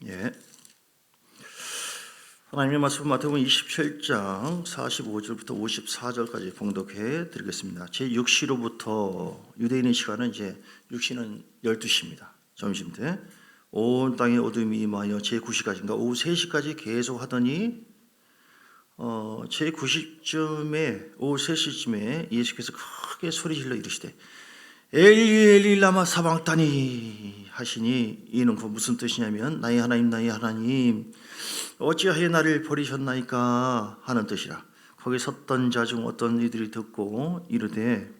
예. 하나님의 말씀 마태복음 27장 45절부터 54절까지 봉독해 드리겠습니다. 제 6시로부터 유대인의 시간은 이제 6시는 12시입니다. 점심때 온 땅에 어둠이 임하여 제 9시까지인가 오후 3시까지 계속 하더니 제 9시쯤에 오후 3시쯤에 예수께서 크게 소리질러 이르시되 엘리 엘리 라마 사방타니 하시니 이는 그 무슨 뜻이냐면 나의 하나님 어찌하여 나를 버리셨나이까 하는 뜻이라. 거기 섰던 자 중 어떤 이들이 듣고 이르되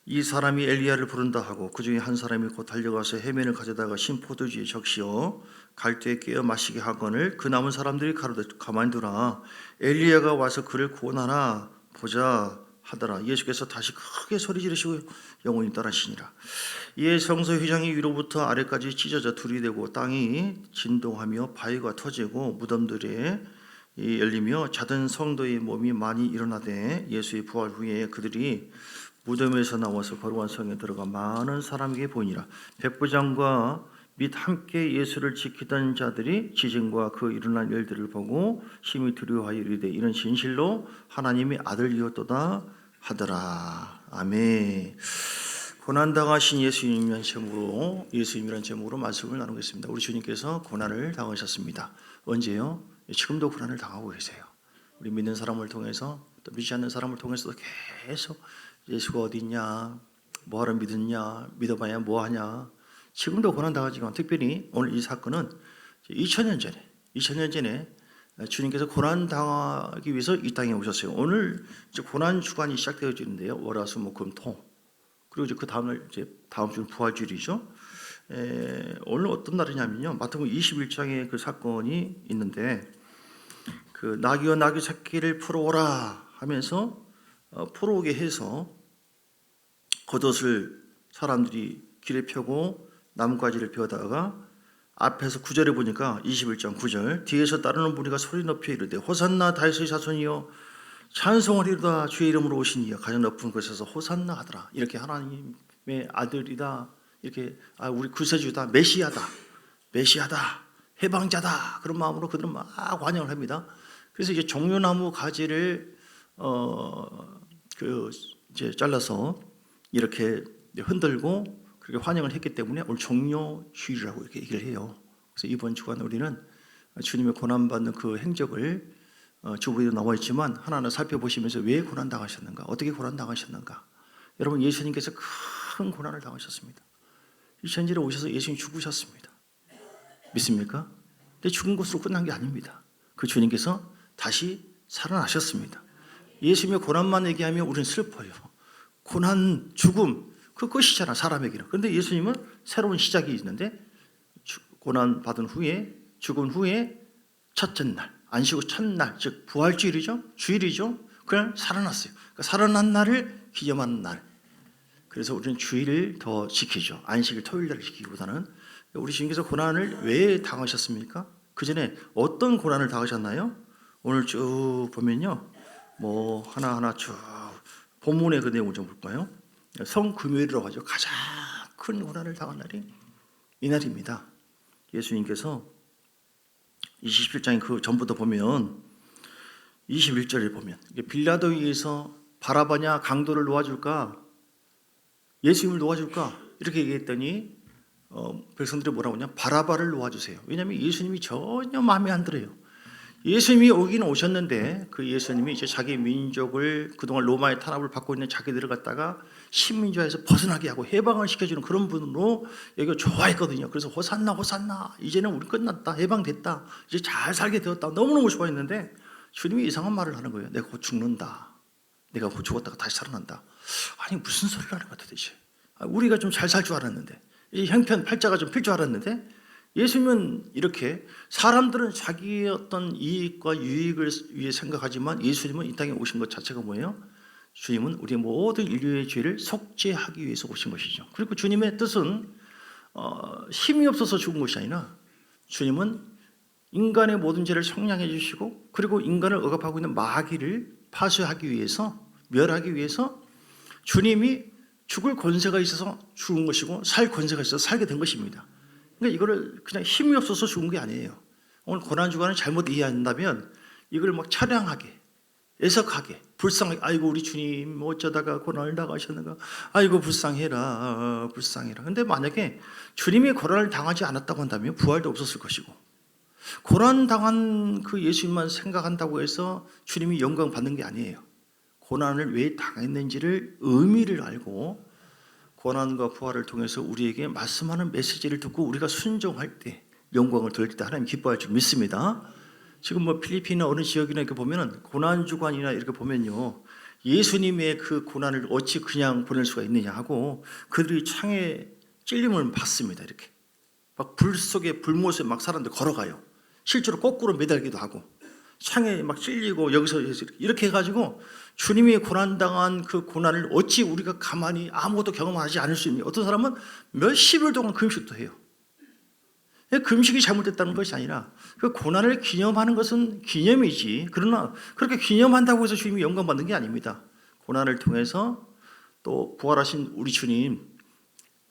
이 사람이 엘리야를 부른다 하고 그 중에 한 사람이 곧 달려가서 해면을 가져다가 신 포도주에 적시어 갈대에 깨어 마시게 하거늘 그 남은 사람들이 가로되 가만히 두라 엘리야가 와서 그를 구원하라 보자 하더라. 예수께서 다시 크게 소리 지르시고 영원히 떠나시니라. 이에 성소 휘장이 위로부터 아래까지 찢어져 둘이 되고 땅이 진동하며 바위가 터지고 무덤들이 열리며 자던 성도의 몸이 많이 일어나되 예수의 부활 후에 그들이 무덤에서 나와서 거룩한 성에 들어가 많은 사람에게 보이니라. 백부장과 및 함께 예수를 지키던 자들이 지진과 그 일어난 일들을 보고 심히 두려워하여 이르되 이는 진실로 하나님의 아들이었도다 하더라. 아멘. 고난당하신 예수님이라는 제목으로 말씀을 나누겠습니다. 우리 주님께서 고난을 당하셨습니다. 언제요? 지금도 고난을 당하고 계세요. 우리 믿는 사람을 통해서 또 믿지 않는 사람을 통해서도 계속 예수가 어디 있냐, 뭐하러 믿었냐, 믿어봐야 뭐하냐. 지금도 고난당하지만 특별히 오늘 이 사건은 2000년 전에 주님께서 고난당하기 위해서 이 땅에 오셨어요. 오늘 이제 고난 주간이 시작되어지는데요. 월화수목금토. 그리고 이제 그 다음날 다음 주는 부활주일이죠. 오늘 어떤 날이냐면요. 마태복음 21장에 그 사건이 있는데 그 나귀와 나귀 새끼를 풀어오라 하면서 풀어오게 해서 겉옷을 사람들이 길에 펴고 나뭇가지를 펴다가 앞에서 9절에 보니까 21장 9절 뒤에서 따르는 무리가 소리 높여 이르되 호산나 다윗의 자손이여 찬송하리로다 주의 이름으로 오신 이여 가장 높은 곳에서 호산나 하더라. 이렇게 하나님의 아들이다. 이렇게 우리 구세주다. 메시아다. 해방자다. 그런 마음으로 그들은 막 환영을 합니다. 그래서 이제 종려나무 가지를 이제 잘라서 이렇게 흔들고 그렇게 환영을 했기 때문에 오늘 종려주일이라고 이렇게 얘기를 해요. 그래서 이번 주간 우리는 주님의 고난받는 그 행적을 주보에도 나와 있지만 하나하나 살펴보시면서 왜 고난당하셨는가, 어떻게 고난당하셨는가. 여러분 예수님께서 큰 고난을 당하셨습니다. 이 천지에 오셔서 예수님 죽으셨습니다. 믿습니까? 근데 죽은 것으로 끝난 게 아닙니다. 그 주님께서 다시 살아나셨습니다. 예수님의 고난만 얘기하면 우리는 슬퍼요. 고난, 죽음 그 끝이잖아 사람에게는. 그런데 예수님은 새로운 시작이 있는데 고난 받은 후에 죽은 후에 첫째 날 안식 후 첫날 즉 부활주일이죠. 주일이죠. 그날 살아났어요. 그러니까 살아난 날을 기념하는 날. 그래서 우리는 주일을 더 지키죠. 안식일 토요일날을 지키기보다는. 우리 주님께서 고난을 왜 당하셨습니까? 그 전에 어떤 고난을 당하셨나요? 오늘 쭉 보면요. 뭐 하나하나 쭉 본문의 그 내용을 좀 볼까요? 성금요일이라고 하죠. 가장 큰 고난을 당한 날이 이 날입니다. 예수님께서 27장의 그 전부터 보면 21절에 보면 빌라도에서 바라바냐 강도를 놓아줄까 예수님을 놓아줄까 이렇게 얘기했더니 백성들이 뭐라고 하냐 바라바를 놓아주세요. 왜냐하면 예수님이 전혀 마음에 안 들어요. 예수님이 오긴 오셨는데 그 예수님이 이제 자기 민족을 그동안 로마의 탄압을 받고 있는 자기들을 갖다가 식민지화에서 벗어나게 하고 해방을 시켜주는 그런 분으로 여기가 좋아했거든요. 그래서 호산나 이제는 우리 끝났다 해방됐다 이제 잘 살게 되었다 너무너무 좋아했는데 주님이 이상한 말을 하는 거예요. 내가 곧 죽는다. 내가 곧 죽었다가 다시 살아난다. 아니 무슨 소리를 하는 거야 도대체. 우리가 좀 잘 살 줄 알았는데 이 형편 팔자가 좀 필 줄 알았는데 예수님은 이렇게 사람들은 자기의 어떤 이익과 유익을 위해 생각하지만 예수님은 이 땅에 오신 것 자체가 뭐예요? 주님은 우리 모든 인류의 죄를 속죄하기 위해서 오신 것이죠. 그리고 주님의 뜻은 힘이 없어서 죽은 것이 아니라 주님은 인간의 모든 죄를 속량해 주시고 그리고 인간을 억압하고 있는 마귀를 파쇄하기 위해서 멸하기 위해서 주님이 죽을 권세가 있어서 죽은 것이고 살 권세가 있어서 살게 된 것입니다. 그러니까 이거를 그냥 힘이 없어서 죽은 게 아니에요. 오늘 고난주간을 잘못 이해한다면 이걸 막 차량하게, 애석하게, 불쌍하게, 아이고 우리 주님 어쩌다가 고난을 당하셨는가, 아이고 불쌍해라 불쌍해라. 근데 만약에 주님이 고난을 당하지 않았다고 한다면 부활도 없었을 것이고, 고난 당한 그 예수님만 생각한다고 해서 주님이 영광 받는 게 아니에요. 고난을 왜 당했는지를 의미를 알고 고난과 부활을 통해서 우리에게 말씀하는 메시지를 듣고 우리가 순종할 때, 영광을 돌릴 때 하나님 기뻐할 줄 믿습니다. 지금 뭐 필리핀이나 어느 지역이나 이렇게 보면은 고난주간이나 이렇게 보면요, 예수님의 그 고난을 어찌 그냥 보낼 수가 있느냐 하고 그들이 창에 찔림을 받습니다. 이렇게 막 불 속에 불못에 막 사람들 걸어가요. 실제로 거꾸로 매달기도 하고 창에 막 찔리고 여기서 이렇게 해가지고 주님이 고난당한 그 고난을 어찌 우리가 가만히 아무것도 경험하지 않을 수 있냐. 어떤 사람은 몇십일 동안 금식도 해요. 금식이 잘못됐다는 것이 아니라 그 고난을 기념하는 것은 기념이지, 그러나 그렇게 기념한다고 해서 주님이 영광 받는 게 아닙니다. 고난을 통해서 또 부활하신 우리 주님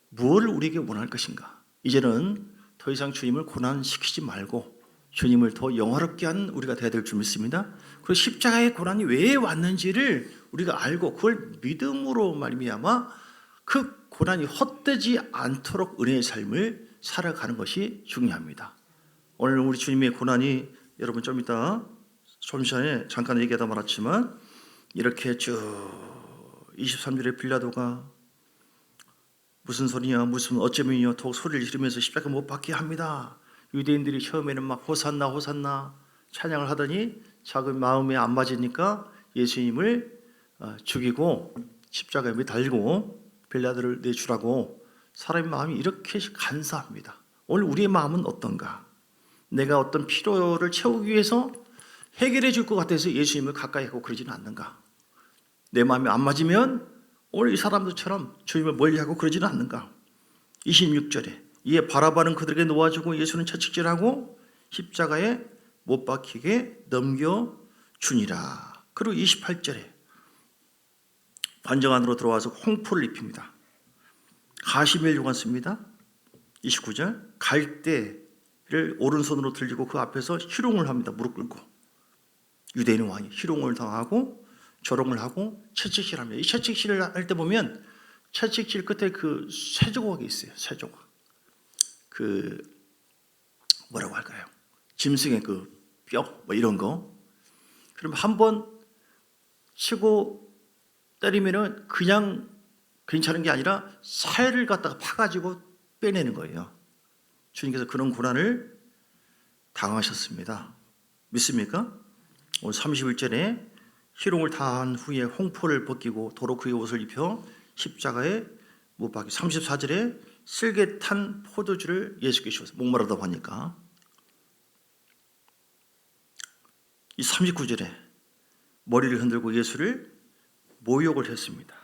무엇을 우리에게 원할 것인가. 이제는 더 이상 주님을 고난시키지 말고 주님을 더 영화롭게 하는 우리가 되어야 될 줄 믿습니다. 그리고 십자가의 고난이 왜 왔는지를 우리가 알고 그걸 믿음으로 말미암아 그 고난이 헛되지 않도록 은혜의 삶을 살아가는 것이 중요합니다. 오늘 우리 주님의 고난이, 여러분 좀 이따 좀 전에 잠깐 얘기하다 말았지만 이렇게 쭉 23절에 빌라도가 무슨 소리냐, 무슨 어쩌면요, 더욱 소리를 지르면서 십자가 못 박게 합니다. 유대인들이 처음에는 막 호산나 호산나 찬양을 하더니 자기 마음에 안 맞으니까 예수님을 죽이고 십자가에 매달고 빌라도를 내주라고 사람의 마음이 이렇게 간사합니다. 오늘 우리의 마음은 어떤가? 내가 어떤 필요를 채우기 위해서 해결해 줄 것 같아서 예수님을 가까이 하고 그러지는 않는가? 내 마음이 안 맞으면 오늘 이 사람들처럼 주님을 멀리하고 그러지는 않는가? 26절에 이에 바라바는 그들에게 놓아주고 예수는 채찍질하고 십자가에 못 박히게 넘겨주니라. 그리고 28절에 관정 안으로 들어와서 홍포를 입힙니다. 가시멜 요관 씁니다. 29절 갈대를 오른손으로 들리고 그 앞에서 희롱을 합니다. 무릎 꿇고. 유대인 왕이 희롱을 당하고 조롱을 하고 채찍질합니다. 이 채찍질을 할 때 보면 채찍질 끝에 그 쇠조각이 있어요. 쇠조각. 그 뭐라고 할까요? 짐승의 그 뼈 뭐 이런 거. 그럼 한번 치고 때리면은 그냥 괜찮은 게 아니라 살을 갖다가 파가지고 빼내는 거예요. 주님께서 그런 고난을 당하셨습니다. 믿습니까? 오늘 31절에 희롱을 다한 후에 홍포를 벗기고 도로 그의 옷을 입혀 십자가에 못 박히. 34절에 쓸개 탄 포도주를 예수께 주셔서 목마르다고 하니까. 이 39절에 머리를 흔들고 예수를 모욕을 했습니다.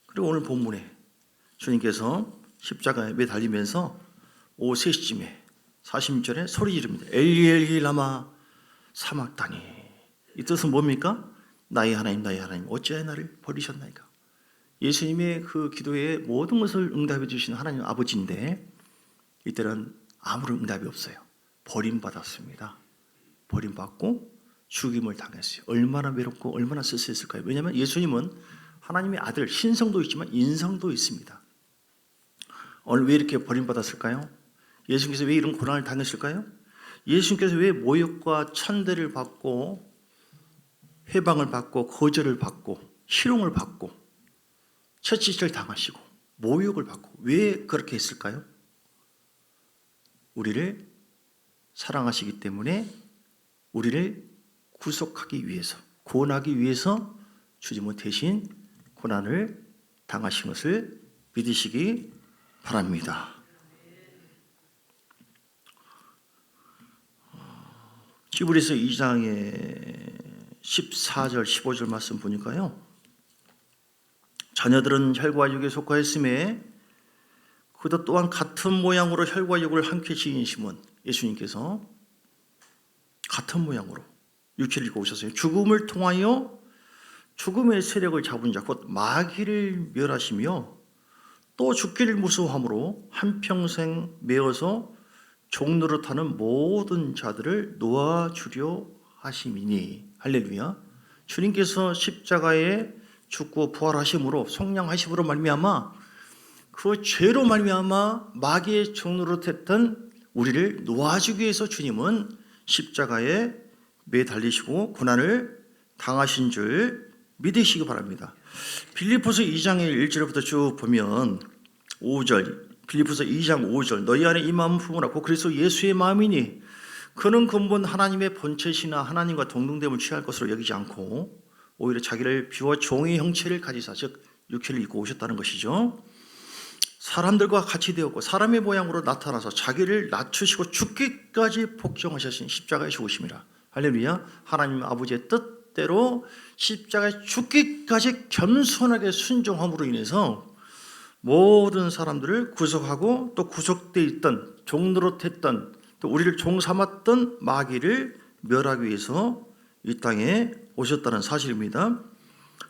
그리고 오늘 본문에 주님께서 십자가에 매달리면서 오후 3시쯤에 40절에 소리 지릅니다. 엘리 엘리 라마 사막다니. 이 뜻은 뭡니까? 나의 하나님 나의 하나님 어찌하여 나를 버리셨나이까. 예수님의 그 기도에 모든 것을 응답해 주시는 하나님 아버지인데 이때는 아무런 응답이 없어요. 버림받았습니다. 버림받고 죽임을 당했어요. 얼마나 외롭고 얼마나 쓸쓸했을까요? 왜냐하면 예수님은 하나님의 아들, 신성도 있지만 인성도 있습니다. 오늘 왜 이렇게 버림받았을까요? 예수님께서 왜 이런 고난을 당했을까요? 예수님께서 왜 모욕과 천대를 받고 회방을 받고 거절을 받고 희롱을 받고 채찍질 당하시고 모욕을 받고 왜 그렇게 했을까요? 우리를 사랑하시기 때문에 우리를 구속하기 위해서, 구원하기 위해서 주님은 대신 고난을 당하신 것을 믿으시기 바랍니다. 히브리서 2장의 14절 15절 말씀 보니까요, 자녀들은 혈과 육에 속하였음에 그도 또한 같은 모양으로 혈과 육을 함께 지니심은 예수님께서 같은 모양으로 육체를 입고 오셨어요. 죽음을 통하여 죽음의 세력을 잡은 자 곧 마귀를 멸하시며 또 죽기를 무서워함으로 한평생 매어서 종노릇하는 모든 자들을 놓아주려 하심이니. 할렐루야. 주님께서 십자가에 죽고 부활하심으로 속량하심으로 말미암아 그 죄로 말미암아 마귀의 종노릇했던 우리를 놓아주기 위해서 주님은 십자가에 매달리시고 고난을 당하신 줄 믿으시기 바랍니다. 빌립보서 2장의 1절부터 쭉 보면 5절, 빌립보서 2장 5절, 너희 안에 이 마음을 품으라고 그리스도 예수의 마음이니 그는 근본 하나님의 본체시나 하나님과 동등됨을 취할 것으로 여기지 않고 오히려 자기를 비워 종의 형체를 가지사, 즉 육체를 입고 오셨다는 것이죠. 사람들과 같이 되었고 사람의 모양으로 나타나서 자기를 낮추시고 죽기까지 복종하신 십자가의 죽으심이라. 할렐루야. 하나님 아버지의 뜻대로 십자가에 죽기까지 겸손하게 순종함으로 인해서 모든 사람들을 구속하고 또 구속되어 있던 종노릇했던 또 우리를 종 삼았던 마귀를 멸하기 위해서 이 땅에 오셨다는 사실입니다.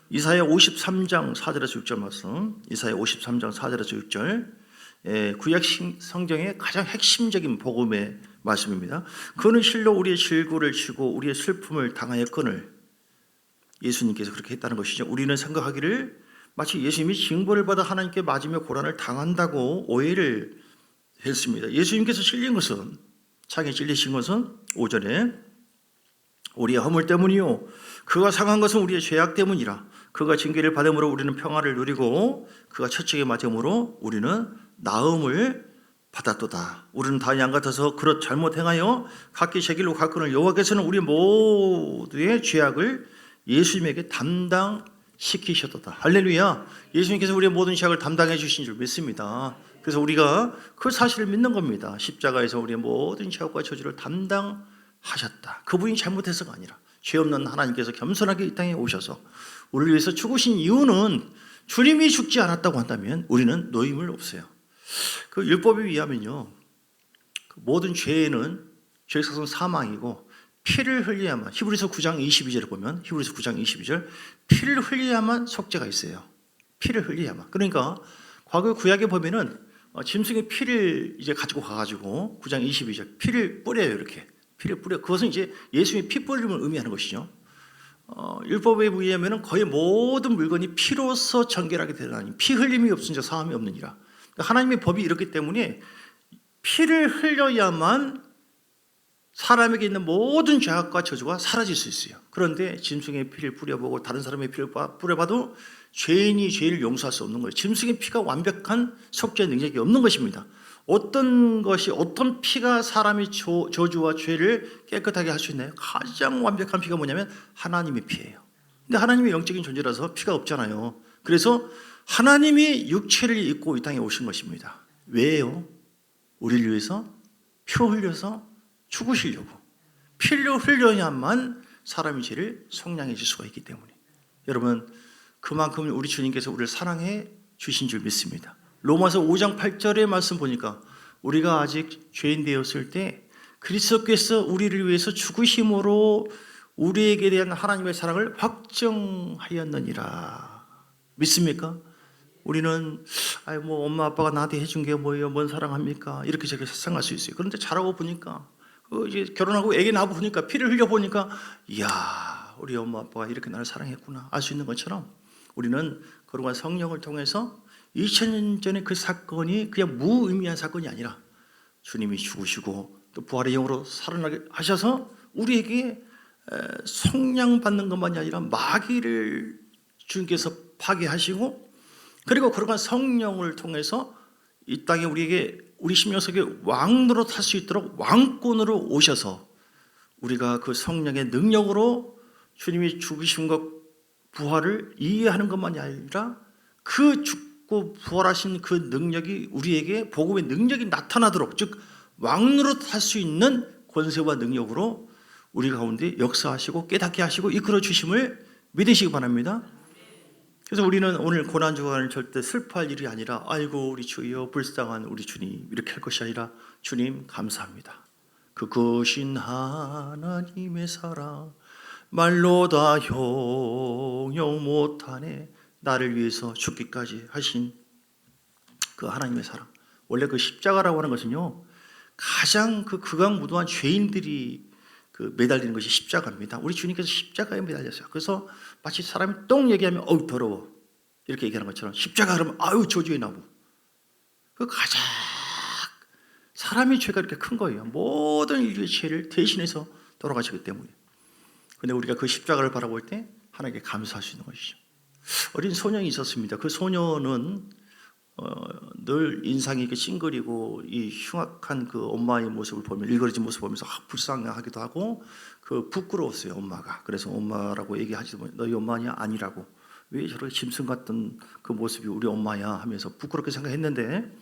이사야 53장 4절에서 6절 말씀, 이사야 53장 4절에서 6절, 구약 성경의 가장 핵심적인 복음의 말씀입니다. 그는 실로 우리의 질고를 지고 우리의 슬픔을 당하였거늘. 예수님께서 그렇게 했다는 것이죠. 우리는 생각하기를 마치 예수님이 징벌을 받아 하나님께 맞으며 고난을 당한다고 오해를 했습니다. 예수님께서 찔린 것은, 창에 찔리신 것은 5절에 우리의 허물 때문이요 그가 상한 것은 우리의 죄악 때문이라. 그가 징계를 받음으로 우리는 평화를 누리고 그가 채찍에 맞음으로 우리는 나음을 받았도다. 우리는 다 양 같아서 그릇 잘못 행하여 각기 제 길로 갔거늘 여호와께서는 우리 모두의 죄악을 예수님에게 담당시키셨도다. 할렐루야. 예수님께서 우리의 모든 죄악을 담당해 주신 줄 믿습니다. 그래서 우리가 그 사실을 믿는 겁니다. 십자가에서 우리의 모든 죄악과 저주를 담당하셨다. 그분이 잘못해서가 아니라 죄 없는 하나님께서 겸손하게 이 땅에 오셔서 우리를 위해서 죽으신 이유는 주님이 죽지 않았다고 한다면 우리는 노임을 없어요. 그 율법에 의하면요, 그 모든 죄는 죄의 사성은 사망이고 피를 흘려야만, 히브리서 9장 22절을 보면 히브리서 9장 22절 피를 흘려야만 속죄가 있어요. 피를 흘려야만. 그러니까 과거 구약에 보면은 짐승의 피를 이제 가지고 가가지고 9장 22절 피를 뿌려요. 이렇게 피를 뿌려. 그것은 이제 예수님의 피 뿌림을 의미하는 것이죠. 율법에 의하면 거의 모든 물건이 피로서 정결하게 되나니 피 흘림이 없은 자 사함이 없느니라. 그러니까 하나님의 법이 이렇기 때문에 피를 흘려야만 사람에게 있는 모든 죄악과 저주가 사라질 수 있어요. 그런데 짐승의 피를 뿌려보고 다른 사람의 피를 뿌려봐도 죄인이 죄를 용서할 수 없는 거예요. 짐승의 피가 완벽한 속죄 능력이 없는 것입니다. 어떤 피가 사람의 저주와 죄를 깨끗하게 할 수 있나요? 가장 완벽한 피가 뭐냐면 하나님의 피예요. 근데 하나님이 영적인 존재라서 피가 없잖아요. 그래서 하나님이 육체를 입고 이 땅에 오신 것입니다. 왜요? 우리를 위해서 피 흘려서 죽으시려고. 피를 흘려야만 사람의 죄를 속량해 줄 수가 있기 때문에. 여러분, 그만큼 우리 주님께서 우리를 사랑해 주신 줄 믿습니다. 로마서 5장 8절의 말씀 보니까 우리가 아직 죄인 되었을 때 그리스도께서 우리를 위해서 죽으심으로 우리에게 대한 하나님의 사랑을 확정하였느니라. 믿습니까? 우리는 뭐 엄마 아빠가 나한테 해준 게 뭐예요? 뭔 사랑합니까? 이렇게 저렇게 생각할 수 있어요. 그런데 자라고 보니까 이제 결혼하고 애기 낳아 보니까 피를 흘려 보니까 이야, 우리 엄마 아빠가 이렇게 나를 사랑했구나 알 수 있는 것처럼 우리는 거룩한 성령을 통해서 2000년 전에 그 사건이 그냥 무의미한 사건이 아니라 주님이 죽으시고 또 부활의 영으로 살아나게 하셔서 우리에게 속량받는 것만이 아니라 마귀를 주님께서 파괴하시고 그리고 거룩한 성령을 통해서 이 땅에 우리에게 우리 심령 속에 왕으로 탈 수 있도록 왕권으로 오셔서 우리가 그 성령의 능력으로 주님이 죽으신 것 부활을 이해하는 것만이 아니라 그 죽고 부활하신 그 능력이 우리에게 복음의 능력이 나타나도록 즉 왕으로 탈 수 있는 권세와 능력으로 우리 가운데 역사하시고 깨닫게 하시고 이끌어 주심을 믿으시기 바랍니다. 그래서 우리는 오늘 고난주간을 절대 슬퍼할 일이 아니라 아이고 우리 주여 불쌍한 우리 주님 이렇게 할 것이 아니라 주님 감사합니다. 그것인 하나님의 사랑 말로 다 형용 못하네. 나를 위해서 죽기까지 하신 그 하나님의 사랑. 원래 그 십자가라고 하는 것은요 가장 그 극악무도한 죄인들이 그 매달리는 것이 십자가입니다. 우리 주님께서 십자가에 매달렸어요. 그래서 마치 사람이 똥 얘기하면 어우 더러워 이렇게 얘기하는 것처럼 십자가 그러면 아유 저주의 나무. 그 가장 사람의 죄가 이렇게 큰 거예요. 모든 인류의 죄를 대신해서 돌아가시기 때문에. 근데 우리가 그 십자가를 바라볼 때 하나님께 감사할 수 있는 것이죠. 어린 소년이 있었습니다. 그 소년은 늘 인상이 이렇게 찡그리고 이 흉악한 그 엄마의 모습을 보면 일그러진 모습을 보면서 불쌍하기도 하고 그 부끄러웠어요 엄마가. 그래서 엄마라고 얘기하지도 너희 엄마냐 아니라고 왜 저렇게 짐승 같던 그 모습이 우리 엄마야 하면서 부끄럽게 생각했는데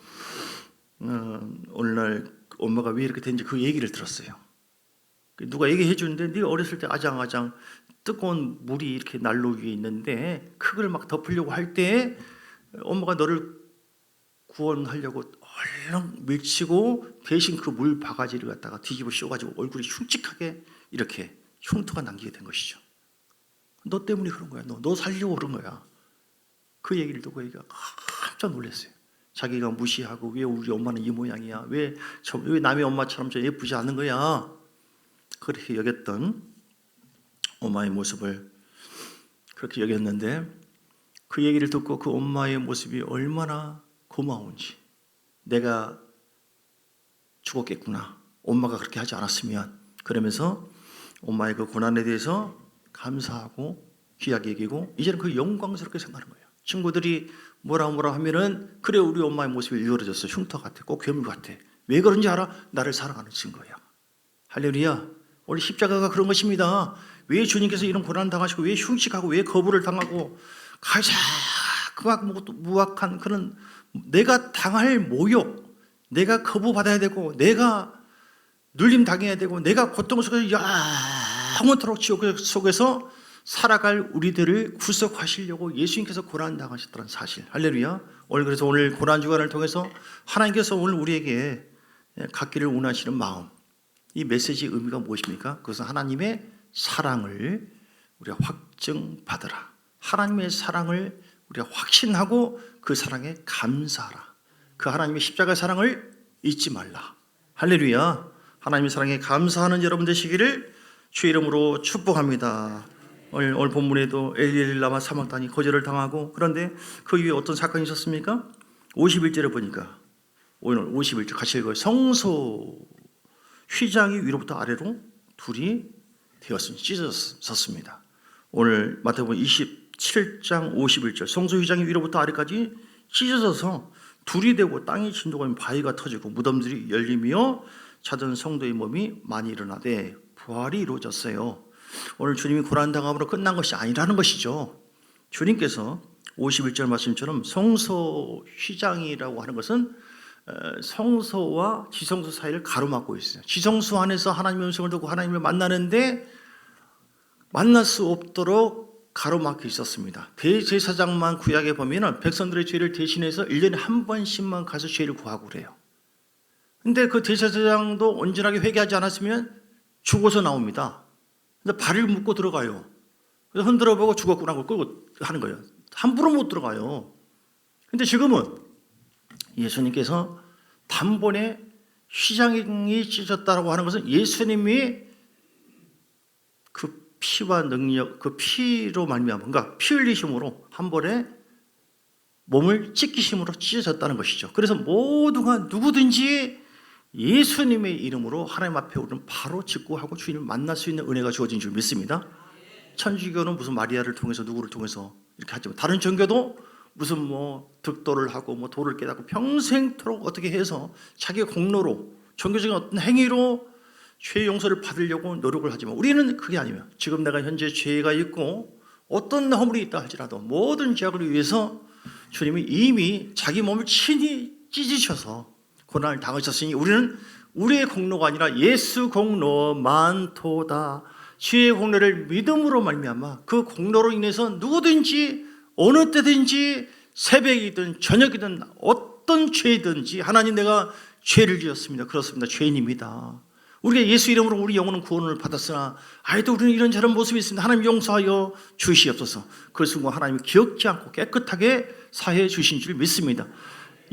오늘날 엄마가 왜 이렇게 됐는지 그 얘기를 들었어요. 누가 얘기해 주는데 네 어렸을 때 아장아장 뜨거운 물이 이렇게 난로 위에 있는데 그걸 막 덮으려고 할 때 엄마가 너를 구원하려고 얼른 밀치고 대신 그 물 바가지를 갖다가 뒤집어 씌워가지고 얼굴이 흉측하게 이렇게 흉터가 남기게 된 것이죠. 너 때문에 그런 거야. 너 살려고 그런 거야. 그 얘기를 듣고 얘기가 깜짝 놀랐어요. 자기가 무시하고 왜 우리 엄마는 이 모양이야. 왜 남의 엄마처럼 저 예쁘지 않은 거야. 그렇게 여겼던 엄마의 모습을 그렇게 여겼는데 그 얘기를 듣고 그 엄마의 모습이 얼마나 고마운지 내가 죽었겠구나. 엄마가 그렇게 하지 않았으면 그러면서 엄마의 그 고난에 대해서 감사하고 귀하게 여기고 이제는 그 영광스럽게 생각하는 거예요. 친구들이 뭐라 하면은 그래 우리 엄마의 모습이 일그러졌어. 흉터 같아. 꼭 괴물 같아. 왜 그런지 알아? 나를 사랑하는 증거야. 할렐루야. 우리 십자가가 그런 것입니다. 왜 주님께서 이런 고난을 당하시고 왜 흉측하고 왜 거부를 당하고 가장 무악한 그런 내가 당할 모욕, 내가 거부받아야 되고 내가 눌림 당해야 되고 내가 고통 속에서 영원토록 지옥 속에서 살아갈 우리들을 구속하시려고 예수님께서 고난 당하셨다는 사실. 할렐루야. 그래서 오늘 고난 주간을 통해서 하나님께서 오늘 우리에게 갖기를 원하시는 마음, 이 메시지의 의미가 무엇입니까? 그것은 하나님의 사랑을 우리가 확증받으라. 하나님의 사랑을 우리가 확신하고 그 사랑에 감사하라. 그 하나님의 십자가의 사랑을 잊지 말라. 할렐루야. 하나님의 사랑에 감사하는 여러분 되시기를 주의 이름으로 축복합니다. 오늘 본문에도 엘리엘라마 사막단이 거절을 당하고 그런데 그 이후에 어떤 사건이 있었습니까? 51절에 보니까 오늘 51절 같이 읽어요. 성소 휘장이 위로부터 아래로 둘이 되었습니다. 찢어졌습니다. 오늘 마태복음 27장 51절 성소 휘장이 위로부터 아래까지 찢어져서 둘이 되고 땅이 진동하며 바위가 터지고 무덤들이 열리며 자던 성도의 몸이 많이 일어나되 부활이 이루어졌어요. 오늘 주님이 고난당함으로 끝난 것이 아니라는 것이죠. 주님께서 51절 말씀처럼 성소 휘장이라고 하는 것은 성소와 지성소 사이를 가로막고 있어요. 지성소 안에서 하나님의 음성을 듣고 하나님을 만나는데 만날 수 없도록 가로막혀 있었습니다. 대제사장만 구약에 보면 백성들의 죄를 대신해서 1년에 한 번씩만 가서 죄를 구하고 그래요. 근데 그 대제사장도 온전하게 회개하지 않았으면 죽어서 나옵니다. 근데 발을 묶고 들어가요. 그래서 흔들어 보고 죽었구나 하고 끌고 하는 거예요. 함부로 못 들어가요. 근데 지금은 예수님께서 단번에 휘장이 찢어졌다고 하는 것은 예수님이 그 피와 능력, 그 피로 말미암아, 그러니까 피 흘리심으로 한 번에 몸을 찢기심으로 찢어졌다는 것이죠. 그래서 모두가 누구든지 예수님의 이름으로 하나님 앞에 오르면 바로 직구하고 주님을 만날 수 있는 은혜가 주어진 줄 믿습니다. 천주교는 무슨 마리아를 통해서 누구를 통해서 이렇게 하지만 다른 종교도 무슨 득도를 하고 도를 깨닫고 평생토록 어떻게 해서 자기의 공로로 종교적인 어떤 행위로 죄 용서를 받으려고 노력을 하지만 우리는 그게 아니면 지금 내가 현재 죄가 있고 어떤 허물이 있다 할지라도 모든 죄악을 위해서 주님이 이미 자기 몸을 친히 찢으셔서 고난을 당하셨으니 우리는 우리의 공로가 아니라 예수 공로만 도다. 주의 공로를 믿음으로 말미암아 그 공로로 인해서 누구든지 어느 때든지 새벽이든 저녁이든 어떤 죄든지 하나님 내가 죄를 지었습니다. 그렇습니다. 죄인입니다. 우리가 예수 이름으로 우리 영혼은 구원을 받았으나 아이도 우리는 이런저런 모습이 있습니다. 하나님 용서하여 주시옵소서. 그 순간 하나님이 기억지 않고 깨끗하게 사해 주신 줄 믿습니다.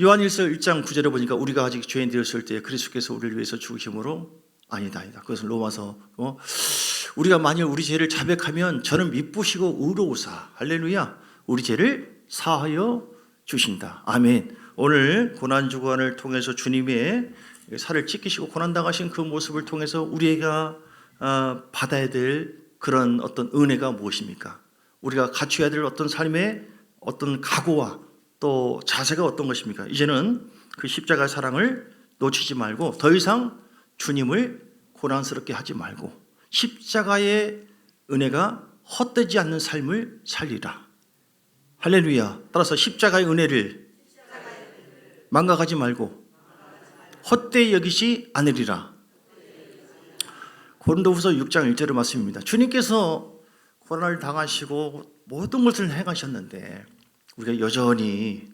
요한일서 1장 9절에 보니까 우리가 아직 죄인 되었을 때 그리스도께서 우리를 위해서 죽으심으로 아니다. 그것은 로마서 우리가 만일 우리 죄를 자백하면 저는 미쁘시고 의로우사 할렐루야 우리 죄를 사하여 주신다. 아멘. 오늘 고난주간을 통해서 주님의 살을 찢기시고 고난당하신 그 모습을 통해서 우리가 받아야 될 그런 어떤 은혜가 무엇입니까? 우리가 갖춰야 될 어떤 삶의 어떤 각오와 또 자세가 어떤 것입니까? 이제는 그 십자가 사랑을 놓치지 말고 더 이상 주님을 고난스럽게 하지 말고 십자가의 은혜가 헛되지 않는 삶을 살리라. 할렐루야. 따라서 십자가의 은혜를 망각하지 말고 헛되이 여기지 않으리라. 고린도후서 6장 1절의 말씀입니다. 주님께서 고난을 당하시고 모든 것을 행하셨는데 우리가 여전히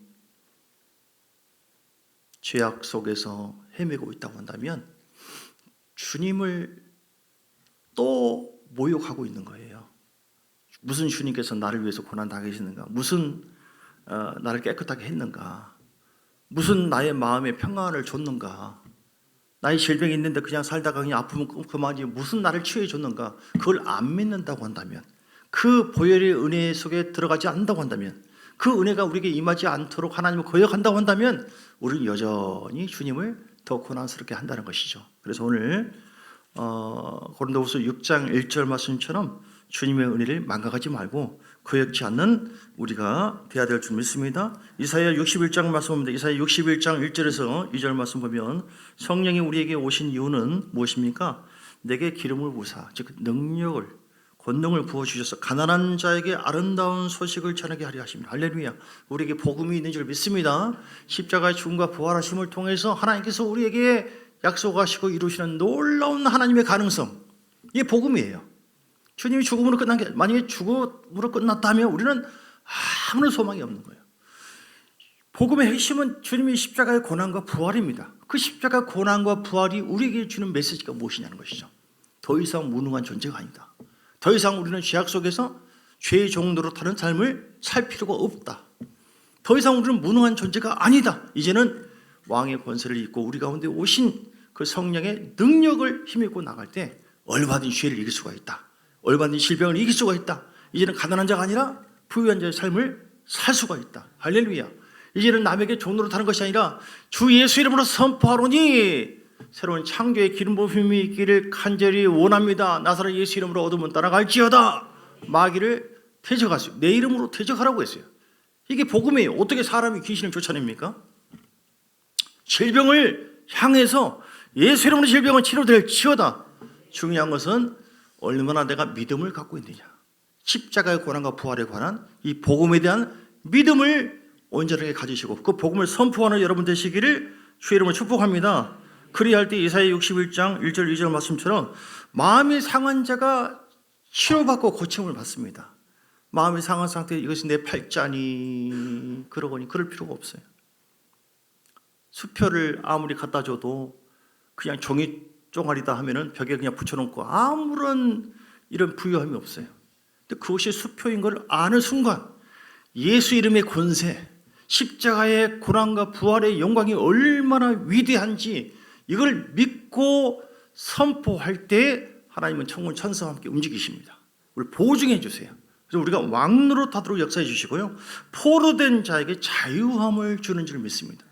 죄악 속에서 헤매고 있다고 한다면 주님을 또 모욕하고 있는 거예요. 무슨 주님께서 나를 위해서 고난 당하시는가? 무슨 나를 깨끗하게 했는가? 무슨 나의 마음에 평안을 줬는가? 나의 질병이 있는데 그냥 살다가 그냥 아프면 그만이 무슨 나를 치유해 줬는가? 그걸 안 믿는다고 한다면 그 보혈의 은혜 속에 들어가지 않는다고 한다면 그 은혜가 우리에게 임하지 않도록 하나님을 거역한다고 한다면 우리는 여전히 주님을 더 고난스럽게 한다는 것이죠. 그래서 오늘 고린도후서 6장 1절 말씀처럼 주님의 은혜를 망각하지 말고 거역지 않는 우리가 되어야 될 줄 믿습니다. 이사야 61장 말씀입니다. 이사야 61장 1절에서 2절 말씀 보면 성령이 우리에게 오신 이유는 무엇입니까? 내게 기름을 부으사 즉 능력을 권능을 부어주셔서 가난한 자에게 아름다운 소식을 전하게 하려 하십니다. 할렐루야. 우리에게 복음이 있는 줄 믿습니다. 십자가의 죽음과 부활하심을 통해서 하나님께서 우리에게 약속하시고 이루시는 놀라운 하나님의 가능성, 이게 복음이에요. 주님이 죽음으로 끝난 게 만약에 죽음으로 끝났다면 우리는 아무런 소망이 없는 거예요. 복음의 핵심은 주님의 십자가의 고난과 부활입니다. 그 십자가 고난과 부활이 우리에게 주는 메시지가 무엇이냐는 것이죠. 더 이상 무능한 존재가 아니다. 더 이상 우리는 죄악 속에서 죄의 종로로 타는 삶을 살 필요가 없다. 더 이상 우리는 무능한 존재가 아니다. 이제는 왕의 권세를 입고 우리 가운데 오신 그 성령의 능력을 힘입고 나갈 때 얼마든지 죄를 이길 수가 있다. 얼마든지 질병을 이길 수가 있다. 이제는 가난한 자가 아니라 부유한 자의 삶을 살 수가 있다. 할렐루야. 이제는 남에게 종로로 타는 것이 아니라 주 예수 이름으로 선포하노니 새로운 창조의 기름 부음이 있기를 간절히 원합니다. 나사렛 예수 이름으로 어둠은 따라갈지어다. 마귀를 대적하세요. 내 이름으로 대적하라고 했어요. 이게 복음이에요. 어떻게 사람이 귀신을 쫓아냅니까? 질병을 향해서 예수 이름으로 질병은 치료될지어다. 중요한 것은 얼마나 내가 믿음을 갖고 있느냐. 십자가의 고난과 부활에 관한 이 복음에 대한 믿음을 온전하게 가지시고 그 복음을 선포하는 여러분 되시기를 주의 이름으로 축복합니다. 그리할 때 이사야 61장 1절 2절 말씀처럼 마음이 상한 자가 치료받고 고침을 받습니다. 마음이 상한 상태에 이것이 내 팔자니 그러거니 그럴 필요가 없어요. 수표를 아무리 갖다 줘도 그냥 종이 종아리다 하면은 벽에 그냥 붙여놓고 아무런 이런 부유함이 없어요. 근데 그것이 수표인 걸 아는 순간 예수 이름의 권세, 십자가의 고난과 부활의 영광이 얼마나 위대한지 이걸 믿고 선포할 때 하나님은 천군 천사와 함께 움직이십니다. 우리 보증해 주세요. 그래서 우리가 왕노로 타도록 역사해 주시고요. 포로된 자에게 자유함을 주는 줄 믿습니다.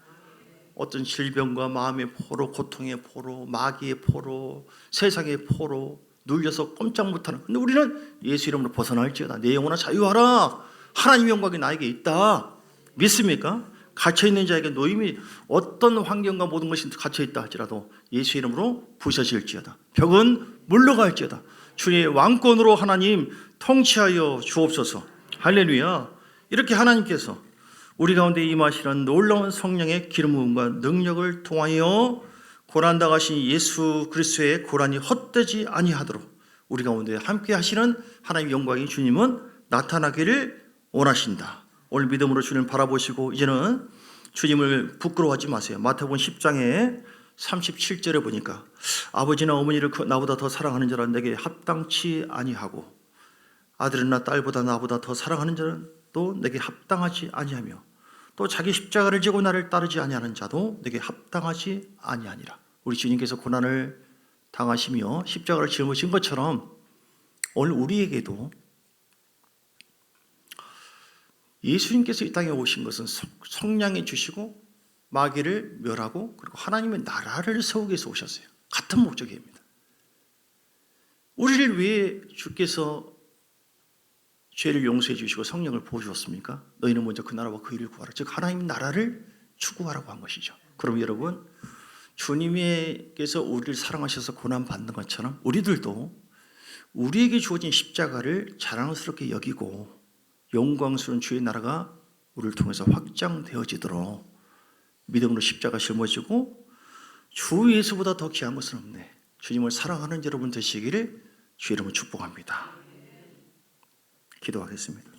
어떤 질병과 마음의 포로, 고통의 포로, 마귀의 포로, 세상의 포로 눌려서 꼼짝 못하는, 근데 우리는 예수 이름으로 벗어날지어다. 내 영혼아 자유하라. 하나님의 영광이 나에게 있다. 믿습니까? 갇혀있는 자에게 노임이 어떤 환경과 모든 것이 갇혀있다 할지라도 예수 이름으로 부서질지어다. 벽은 물러갈지어다. 주의 왕권으로 하나님 통치하여 주옵소서. 할렐루야. 이렇게 하나님께서 우리 가운데 임하시는 놀라운 성령의 기름 부음과 능력을 통하여 고난당하신 예수 그리스도의 고난이 헛되지 아니하도록 우리 가운데 함께 하시는 하나님의 영광이 주님은 나타나기를 원하신다. 오늘 믿음으로 주님 바라보시고 이제는 주님을 부끄러워하지 마세요. 마태복음 10장에 37절에 보니까 아버지나 어머니를 나보다 더 사랑하는 자는 내게 합당치 아니하고 아들이나 딸보다 나보다 더 사랑하는 자는 또 내게 합당하지 아니하며 또 자기 십자가를 지고 나를 따르지 아니하는 자도 내게 합당하지 아니하니라. 우리 주님께서 고난을 당하시며 십자가를 짊어진 것처럼 오늘 우리에게도 예수님께서 이 땅에 오신 것은 성량해 주시고 마귀를 멸하고 그리고 하나님의 나라를 세우기 위해서 오셨어요. 같은 목적입니다. 우리를 위해 주께서 죄를 용서해 주시고 성령을 부어주었습니까? 너희는 먼저 그 나라와 그 일을 구하라. 즉 하나님 나라를 추구하라고 한 것이죠. 그럼 여러분, 주님께서 우리를 사랑하셔서 고난받는 것처럼 우리들도 우리에게 주어진 십자가를 자랑스럽게 여기고 영광스러운 주의 나라가 우리를 통해서 확장되어지도록 믿음으로 십자가 짊어지고 주 예수보다 더 귀한 것은 없네. 주님을 사랑하는 여러분 되시기를 주의 이름으로 축복합니다. 기도하겠습니다.